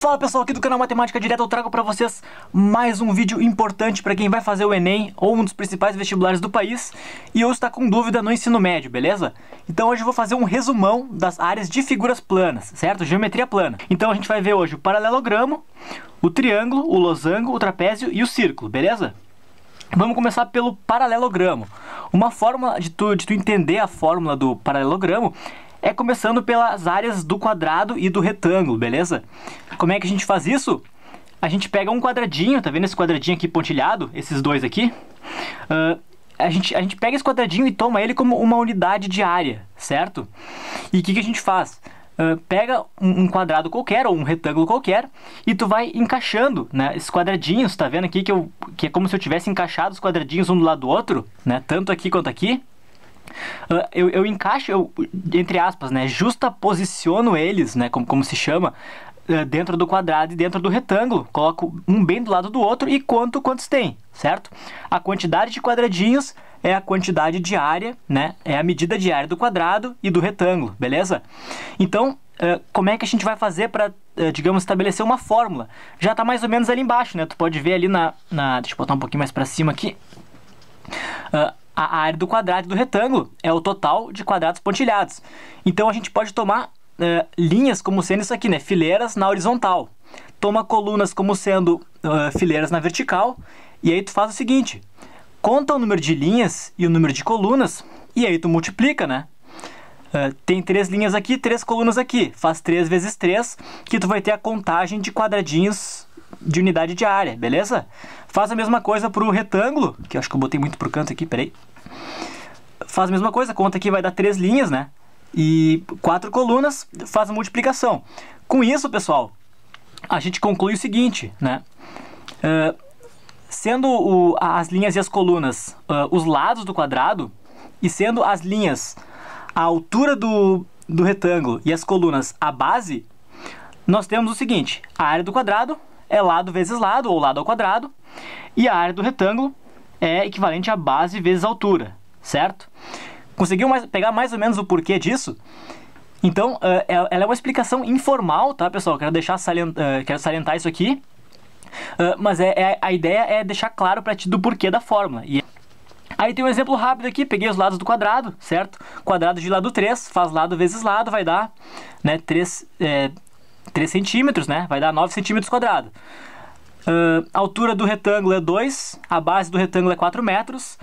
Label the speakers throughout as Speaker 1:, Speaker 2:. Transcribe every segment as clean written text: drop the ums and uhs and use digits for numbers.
Speaker 1: Fala pessoal, aqui do canal Matemática Direta eu trago para vocês mais um vídeo importante para quem vai fazer o Enem ou um dos principais vestibulares do país e ou está com dúvida no ensino médio, beleza? Então hoje eu vou fazer um resumão das áreas de figuras planas, certo? Geometria plana. Então a gente vai ver hoje o paralelogramo, o triângulo, o losango, o trapézio e o círculo, beleza? Vamos começar pelo paralelogramo. Uma forma de tu entender a fórmula do paralelogramo é começando pelas áreas do quadrado e do retângulo, beleza? Como é que a gente faz isso? A gente pega um quadradinho, tá vendo esse quadradinho aqui pontilhado? Esses dois aqui. A gente pega esse quadradinho e toma ele como uma unidade de área, certo? E o que a gente faz? Pega um quadrado qualquer ou um retângulo qualquer e tu vai encaixando, né, esses quadradinhos, tá vendo aqui que é como se eu tivesse encaixado os quadradinhos um do lado do outro, né, tanto aqui quanto aqui. Eu encaixo, entre aspas, né, justaposiciono eles, né, como se chama, dentro do quadrado e dentro do retângulo. Coloco um bem do lado do outro e conto quantos tem, certo? A quantidade de quadradinhos é a quantidade de área, né, é a medida de área do quadrado e do retângulo, beleza? Então, como é que a gente vai fazer para, digamos, estabelecer uma fórmula? Já está mais ou menos ali embaixo, né? Tu pode ver ali deixa eu botar um pouquinho mais para cima aqui. A área do quadrado e do retângulo é o total de quadrados pontilhados. Então a gente pode tomar linhas como sendo isso aqui, né? Fileiras na horizontal. Toma colunas como sendo fileiras na vertical. E aí tu faz o seguinte: conta o número de linhas e o número de colunas. E aí tu multiplica, né? Tem 3 linhas aqui, 3 colunas aqui. Faz 3 vezes 3, que tu vai ter a contagem de quadradinhos de unidade de área, beleza? Faz a mesma coisa para o retângulo, que eu acho que eu botei muito pro canto aqui, peraí. Faz a mesma coisa, conta aqui vai dar 3 linhas, né? E 4 colunas, faz a multiplicação. Com isso, pessoal, a gente conclui o seguinte, né? Sendo as linhas e as colunas os lados do quadrado, e sendo as linhas a altura do retângulo e as colunas a base, nós temos o seguinte: a área do quadrado é lado vezes lado, ou lado ao quadrado, e a área do retângulo é equivalente a base vezes altura, certo? Conseguiu pegar mais ou menos o porquê disso? Então, ela é uma explicação informal, tá, pessoal? Quero salientar isso aqui, mas a ideia é deixar claro para ti do porquê da fórmula. E aí tem um exemplo rápido aqui, peguei os lados do quadrado, certo? Quadrado de lado 3, faz lado vezes lado, vai dar, né, 3 centímetros, né? Vai dar 9 centímetros quadrados. A altura do retângulo é 2, a base do retângulo é 4 metros.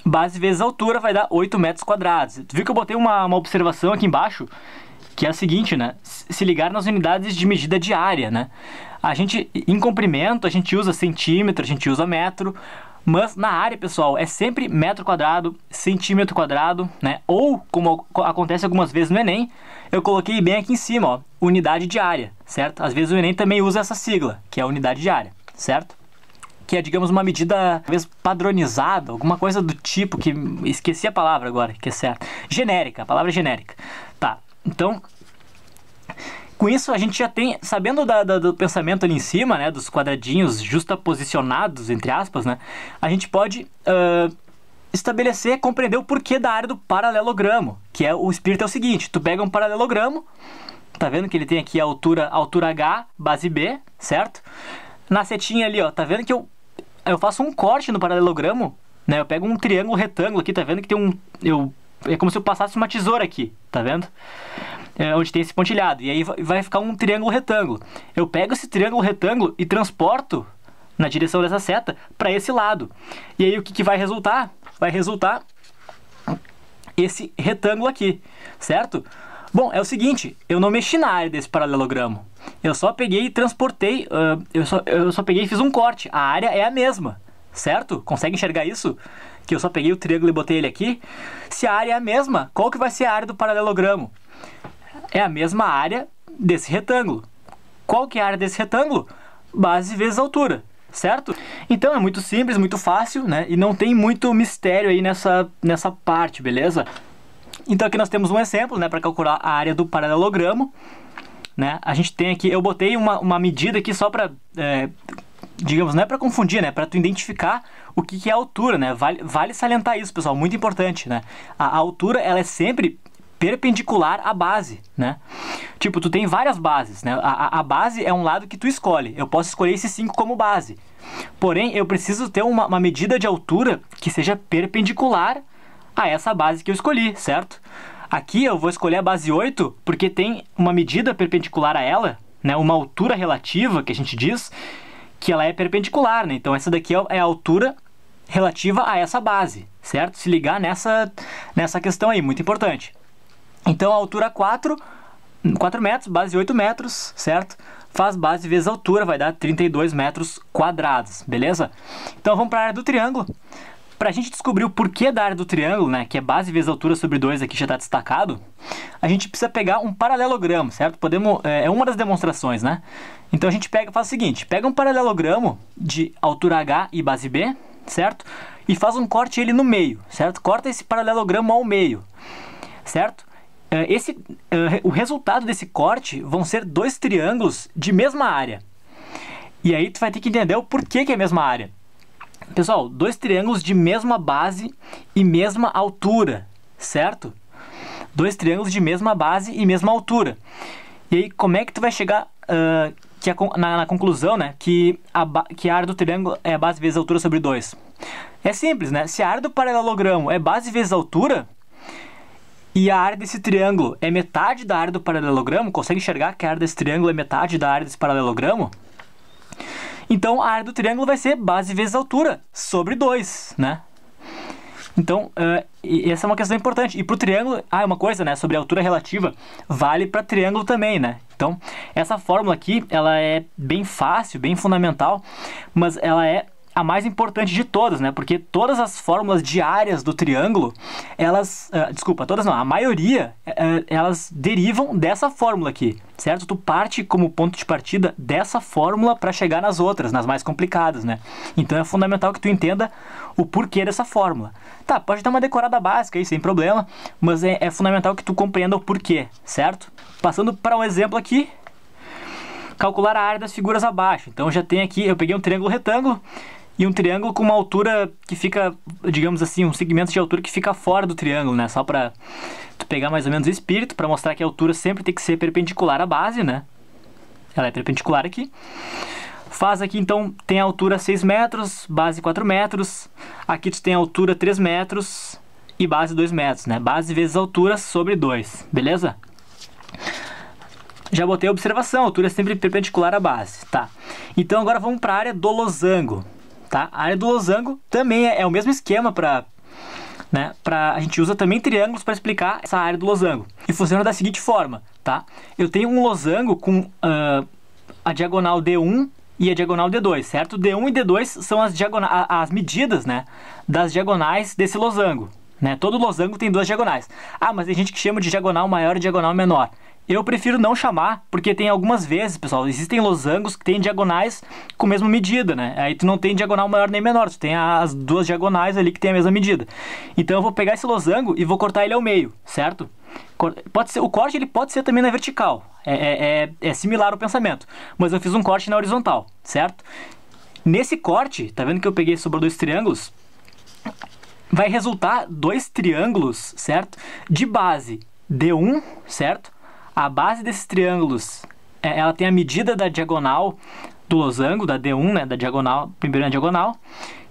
Speaker 1: Base vezes altura vai dar 8 metros quadrados. Tu viu que eu botei uma observação aqui embaixo, que é a seguinte, né? Se ligar nas unidades de medida de área, né? A gente, em comprimento, a gente usa centímetro, a gente usa metro, mas na área, pessoal, é sempre metro quadrado, centímetro quadrado, né? Ou, como acontece algumas vezes no Enem, eu coloquei bem aqui em cima, ó, unidade de área, certo? Às vezes o Enem também usa essa sigla, que é a unidade de área, certo? Que é, digamos, uma medida, talvez, padronizada, alguma coisa do tipo, que esqueci a palavra agora, que é certo. Genérica, a palavra é genérica. Tá, então, com isso a gente já tem, sabendo do pensamento ali em cima, né, dos quadradinhos justaposicionados, entre aspas, né, a gente pode estabelecer, compreender o porquê da área do paralelogramo, que é o espírito é o seguinte: tu pega um paralelogramo, tá vendo que ele tem aqui a altura H, base B, certo? Na setinha ali, ó, tá vendo que eu faço um corte no paralelogramo, né? Eu pego um triângulo retângulo aqui, tá vendo que tem é como se eu passasse uma tesoura aqui, tá vendo? Onde tem esse pontilhado, e aí vai ficar um triângulo retângulo. Eu pego esse triângulo retângulo e transporto na direção dessa seta para esse lado. E aí o que vai resultar? Vai resultar esse retângulo aqui, certo? Bom, é o seguinte, eu não mexi na área desse paralelogramo. Eu só peguei e transportei, eu só peguei e fiz um corte. A área é a mesma, certo? Consegue enxergar isso? Que eu só peguei o triângulo e botei ele aqui. Se a área é a mesma, qual que vai ser a área do paralelogramo? É a mesma área desse retângulo. Qual que é a área desse retângulo? Base vezes altura, certo? Então é muito simples, muito fácil, né? E não tem muito mistério aí nessa parte, beleza? Então aqui nós temos um exemplo, né, para calcular a área do paralelogramo, né? A gente tem aqui, eu botei uma medida aqui só para, digamos, não é para confundir, né, para tu identificar o que é a altura, né? Vale salientar isso, pessoal, muito importante, né? A altura, ela é sempre perpendicular à base, né? Tipo, tu tem várias bases, né? A base é um lado que tu escolhe. Eu posso escolher esse 5 como base. Porém, eu preciso ter uma medida de altura que seja perpendicular a essa base que eu escolhi, certo? Aqui eu vou escolher a base 8 porque tem uma medida perpendicular a ela, né? Uma altura relativa, que a gente diz, que ela é perpendicular, né? Então essa daqui é a altura relativa a essa base, certo? Se ligar nessa questão aí, muito importante. Então a altura 4 metros, base 8 metros, certo? Faz base vezes altura, vai dar 32 metros quadrados, beleza? Então vamos para a área do triângulo. Para a gente descobrir o porquê da área do triângulo, né, que é base vezes altura sobre 2, aqui já está destacado, a gente precisa pegar um paralelogramo, certo? É uma das demonstrações, né? Então a gente faz o seguinte, pega um paralelogramo de altura H e base B, certo? E faz um corte ele no meio, certo? Corta esse paralelogramo ao meio, certo? O resultado desse corte vão ser dois triângulos de mesma área. E aí tu vai ter que entender o porquê que é a mesma área. Pessoal, dois triângulos de mesma base e mesma altura, certo? Dois triângulos de mesma base e mesma altura. E aí, como é que tu vai chegar na conclusão, né, que a área do triângulo é a base vezes a altura sobre 2? É simples, né? Se a área do paralelogramo é base vezes a altura e a área desse triângulo é metade da área do paralelogramo, consegue enxergar que a área desse triângulo é metade da área desse paralelogramo? Então a área do triângulo vai ser base vezes altura sobre 2, né? Então, essa é uma questão importante. E para o triângulo, uma coisa, né, sobre a altura relativa, vale para triângulo também, né? Então, essa fórmula aqui, ela é bem fácil, bem fundamental, mas ela é a mais importante de todas, né? Porque todas as fórmulas de áreas do triângulo, a maioria, elas derivam dessa fórmula aqui, certo? Tu parte como ponto de partida dessa fórmula para chegar nas outras, nas mais complicadas, né? Então é fundamental que tu entenda o porquê dessa fórmula. Tá, pode dar uma decorada básica aí, sem problema, mas é fundamental que tu compreenda o porquê, certo? Passando para um exemplo aqui, calcular a área das figuras abaixo. Então já tem aqui, eu peguei um triângulo retângulo, e um triângulo com uma altura que fica, digamos assim, um segmento de altura que fica fora do triângulo, né? Só para tu pegar mais ou menos o espírito, para mostrar que a altura sempre tem que ser perpendicular à base, né? Ela é perpendicular aqui. Faz aqui, então, tem a altura 6 metros, base 4 metros. Aqui tu tem a altura 3 metros e base 2 metros, né? Base vezes altura sobre 2, beleza? Já botei a observação, a altura é sempre perpendicular à base, tá? Então agora vamos para a área do losango. Tá? A área do losango também é o mesmo esquema a gente usa também triângulos para explicar essa área do losango. E funciona da seguinte forma, tá? Eu tenho um losango com a diagonal D1 e a diagonal D2, certo? D1 e D2 são as medidas, né, das diagonais desse losango, né? Todo losango tem duas diagonais. Mas tem gente que chama de diagonal maior e diagonal menor. Eu prefiro não chamar, porque tem algumas vezes, pessoal, existem losangos que têm diagonais com a mesma medida, né? Aí tu não tem diagonal maior nem menor, tu tem as duas diagonais ali que tem a mesma medida. Então eu vou pegar esse losango e vou cortar ele ao meio, certo? O corte ele pode ser também na vertical, é similar ao pensamento, mas eu fiz um corte na horizontal, certo? Nesse corte, tá vendo que eu peguei e sobrou dois triângulos? Vai resultar dois triângulos, certo? De base D1, certo? A base desses triângulos, ela tem a medida da diagonal do losango, da D1, né, da diagonal, primeira diagonal,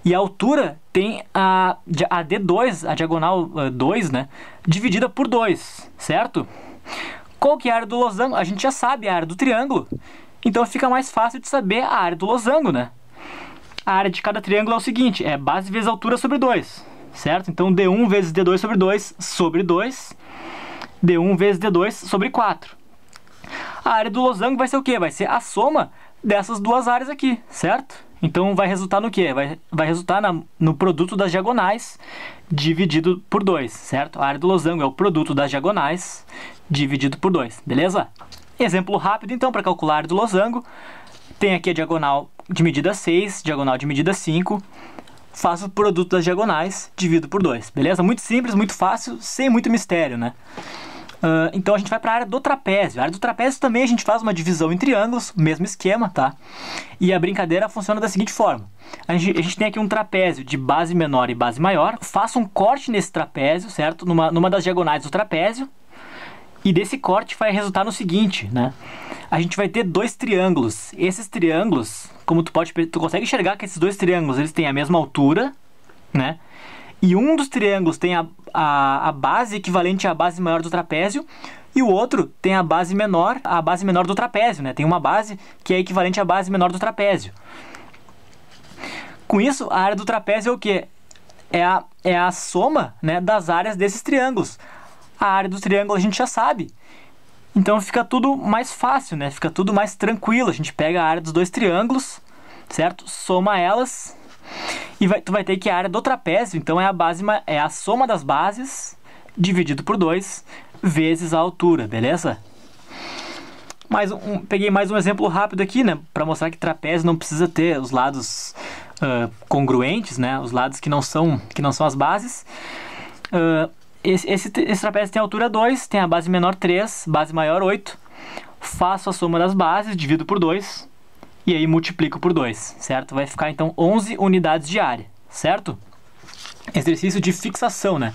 Speaker 1: e a altura tem a D2, a diagonal 2, né, dividida por 2, certo? Qual que é a área do losango? A gente já sabe a área do triângulo, então fica mais fácil de saber a área do losango, né? A área de cada triângulo é o seguinte, é base vezes altura sobre 2, certo? Então D1 vezes D2 sobre 2 sobre 2, D1 vezes D2 sobre 4. A área do losango vai ser o quê? Vai ser a soma dessas duas áreas aqui, certo? Então vai resultar no quê? Vai resultar no produto das diagonais dividido por 2, certo? A área do losango é o produto das diagonais dividido por 2, beleza? Exemplo rápido, então, para calcular a área do losango. Tem aqui a diagonal de medida 6, diagonal de medida 5. Faço o produto das diagonais, divido por 2, beleza? Muito simples, muito fácil, sem muito mistério, né? Então a gente vai para a área do trapézio. A área do trapézio também a gente faz uma divisão em triângulos, mesmo esquema, tá? E a brincadeira funciona da seguinte forma. A gente tem aqui um trapézio de base menor e base maior. Faço um corte nesse trapézio, certo? Numa das diagonais do trapézio, E desse corte vai resultar no seguinte, né? A gente vai ter dois triângulos. Esses triângulos, como tu consegue enxergar que esses dois triângulos, eles têm a mesma altura, né? E um dos triângulos tem a base equivalente à base maior do trapézio, e o outro tem a base menor do trapézio, né? Tem uma base que é equivalente à base menor do trapézio. Com isso, a área do trapézio é o quê? É a soma, né, das áreas desses triângulos. A área do triângulo a gente já sabe. Então fica tudo mais fácil, né? Fica tudo mais tranquilo. A gente pega a área dos dois triângulos, certo? Soma elas e tu vai ter que a área do trapézio, então é a soma das bases dividido por 2 vezes a altura, beleza? Peguei mais um exemplo rápido aqui, né? Para mostrar que trapézio não precisa ter os lados congruentes, né? Os lados que não são as bases. Esse trapézio tem altura 2, tem a base menor 3, base maior 8. Faço a soma das bases, divido por 2 e aí multiplico por 2, certo? Vai ficar então 11 unidades de área, certo? Exercício de fixação, né?